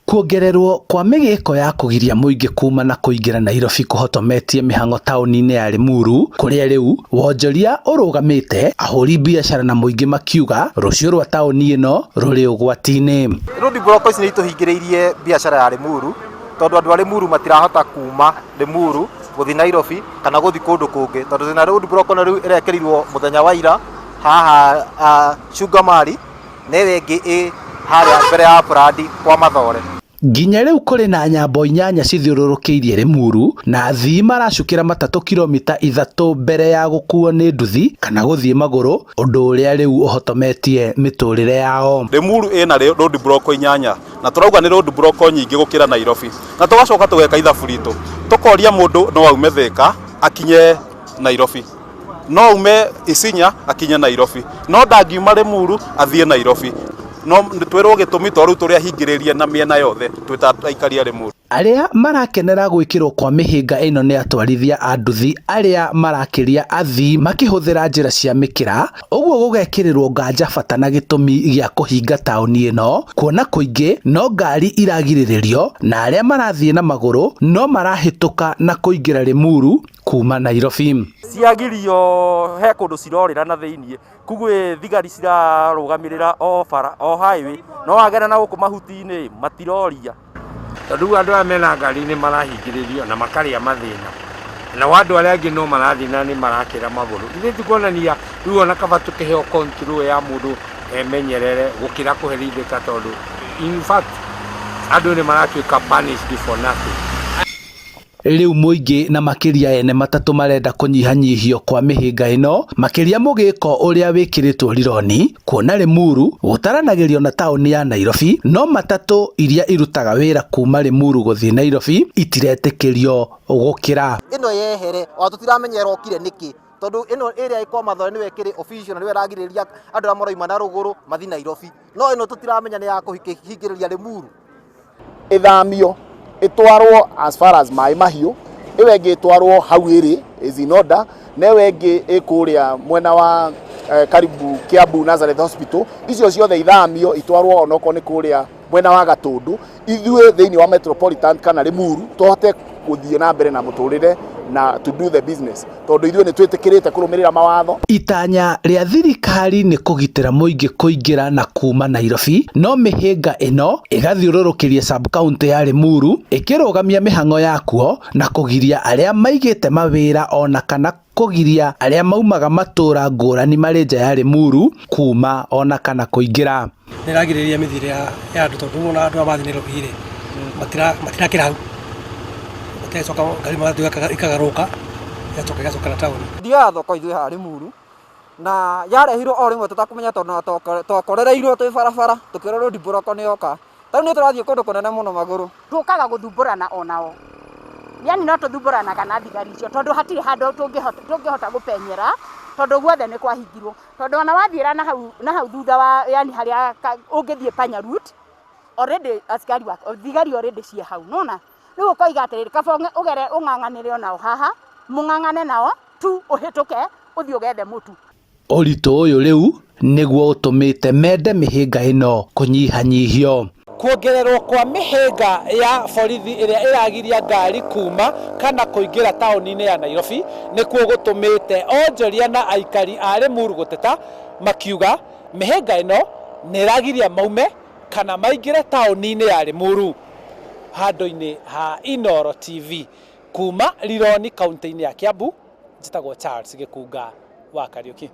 Kuongererwo kwa mĩgĩko ya kũgiria mũingĩ kuma na kũingĩra Nairobi kũhotometie mĩhang'o taũni-inĩ ya Limuru, kũrĩa rĩu wonjoria ũrũgamĩte, ahũri biacara na mũingĩ makiuga rũciũ rwa taũni ĩno rũrĩ ũgwati-inĩ. Road block ici nĩ itũhingĩrĩirie biacara ya Limuru, tondũ andũ a Limuru matirahota kuma Limuru gũthiĩ Nairobi kana gũthiĩ kũndũ kũngĩ, tondũ na road block na rĩu ĩrekerirwo mũthenya wa ira haha Cungamari na ĩyo ĩngĩ harĩa mbere ya Brandi kwa Mathore. Nginya rĩu kũrĩ na nyambo 8 cithiũrũrũkĩirie Limuru na athii maracukĩra matatũ kilomita 3 mbere ya gũkuo nĩ nduthi kana gũthiĩ magũrũ, ũndũ ũrĩa rĩu ũhotometie mĩtũrĩre yao. Limuru ĩna road block 8 na tũrauga nĩ road block nyingĩ gũkĩra Nairobi, na tũgacoka tũgeka ithabu ritũ tũkoria mũndũ no aume Thika akinye Nairobi, no ume Isinya akinye Nairobi, no ndangiuma Limuru athiĩ Nairobi. No twĩrwo gĩtũmi tondũ tũrĩa hingĩrĩrie na mĩena yothe twĩta aikari a Limuru. Arĩa marakenera gwĩkĩrwo kwa mĩhĩnga ĩno nĩ atwarithia a nduthi arĩa marakĩria athii makĩhũthĩra njĩra cia mĩkĩra, ũguo gũgekĩrĩrwo nganja bata na gĩtũmi gĩa kũhinga taũni ĩno, kuona kũingĩ no ngari iragirĩrĩrio na arĩa marathiĩ na magũrũ no marahĩtũka na kũingĩra Limuru kuma Nairobi. Ciagirio he kũndũ cirorĩra na thĩiniĩ, kugwe thigari cirarũgamĩrĩra o bara o highway, no wagera na gũkũ mahuti-inĩ matiroria. Tondũ andũ aya mena ngari nĩ marahingĩrĩrio na makarĩa mathĩna, na andũ arĩa angĩ no marathiĩ na nĩ marakĩra magũrũ. Ithuĩ tikuonania rĩu ona kaba tũkĩheo control ya mũndũ emenyerere gũkĩra kũherithĩka, tondũ in fact andũ nĩ maratuĩka punished for nothing. Rĩu mũingĩ na makĩria ene matatũ marenda kũnyihanyihio kwa mĩhĩnga ĩno, makĩria mũgĩko ũrĩa wĩkĩrĩtwo rironi, kuona Limuru gũtaranagĩrio na taũni ya Nairobi, no matatũ iria irutaga wĩra kuma Limuru gũthiĩ Nairobi itiretĩkĩrio gũkĩra. Ĩno yehere o tũtiramenyera okire nĩkĩ, tondũ ĩno ĩrĩa ĩkwa Mathore nĩwe ĩkĩrĩ official na nĩwe ĩragirĩrĩria andũ arĩa maroima na rũgũrũ mathiĩ Nairobi, no ĩno tũtiramenya nĩ ya kũhingĩrĩria Limuru. Ithamio itwarwo as far as mai mahiũ, ĩyo ĩngĩ itwarwo hau ĩrĩ is in order, na ĩyo ĩngĩ ĩkũrĩa mwena wa karibu Kiambu Nazareth Hospital. Icio ciothe ithamio itwarwo onoko nĩ kũrĩa mwena wa Gatũndũ, ithuĩ thĩinĩ wa Metropolitan kana Limuru tũhote gũthiĩ na mbere na mũtũrĩre na to do the business, tondũ ithuĩ nĩ twĩtĩkĩrĩte kũrũmĩrĩra mawatho. Itanya rĩa thirikari nĩ kũgitĩra mũingĩ kũingĩra na kuma Nairobi, no mĩhĩnga ĩno ĩgathiũrũrũkĩria sub-county ya Limuru, ĩkĩrũgamia mĩhang'o yakuo na kũgiria arĩa maigĩte mawĩra ona kana kũgiria arĩa maumaga matũra ngũrani marĩ nja ya Limuru kuma ona kana kũingĩra. Nĩragirĩrĩria mĩthiĩre ya andũ, tondũ ona andũ mathiĩ Nairobi-rĩ matirakĩra hau, matecoka ngari magathiĩ ikagarũrũka igacoka na taũni. Thiaga thoko ithuĩ haha Limuru na yarehirwo o rĩmwe tũtakũmenya, tondũ twakorereirwo twĩ barabara tũkĩrwo road block nĩ yoka. Tarĩu nĩ tũrathiĩ kũndũ kũnene mũno magũrũ. Tũkaga gũthumbũrana onao, yani no tũthumbũranaga na thigari icio, tondũ hatirĩ handũ tũngĩhota gũpenyera, tondũ guothe nĩ kwahingirwo. Tondũ ona wathiĩra na hau thutha wa yani harĩa ũngĩthiĩ Panya route already thigari already ciĩ hau, nona rĩu ũkoiga atĩrĩrĩ kaba ũgere ũng'ang'anĩre onao haha, mũng'ang'ane nao tu ũhĩtũke ũthiĩ ũgethe mũtu. Ũritũ ũyũ rĩu nĩguo ũtũmĩte mende mĩhĩnga ĩno kũnyihanyihio. Kuongererwo kwa mĩhĩnga ya borithi ĩrĩa ĩragiria ngari kuma kana kũingĩra taũni-inĩ ya Nairobi nĩkuo gũtũmĩte onjoria na aikari a Limuru gũteta, makiuga mĩhĩnga ĩno nĩ ĩragiria maume kana maingĩre taũni-inĩ ya Limuru. Handũ-inĩ ha Inooro TV kuma Rironi kaunti-inĩ ya Kiambu, njĩtagwo Charles Gĩkunga wa Kariũki.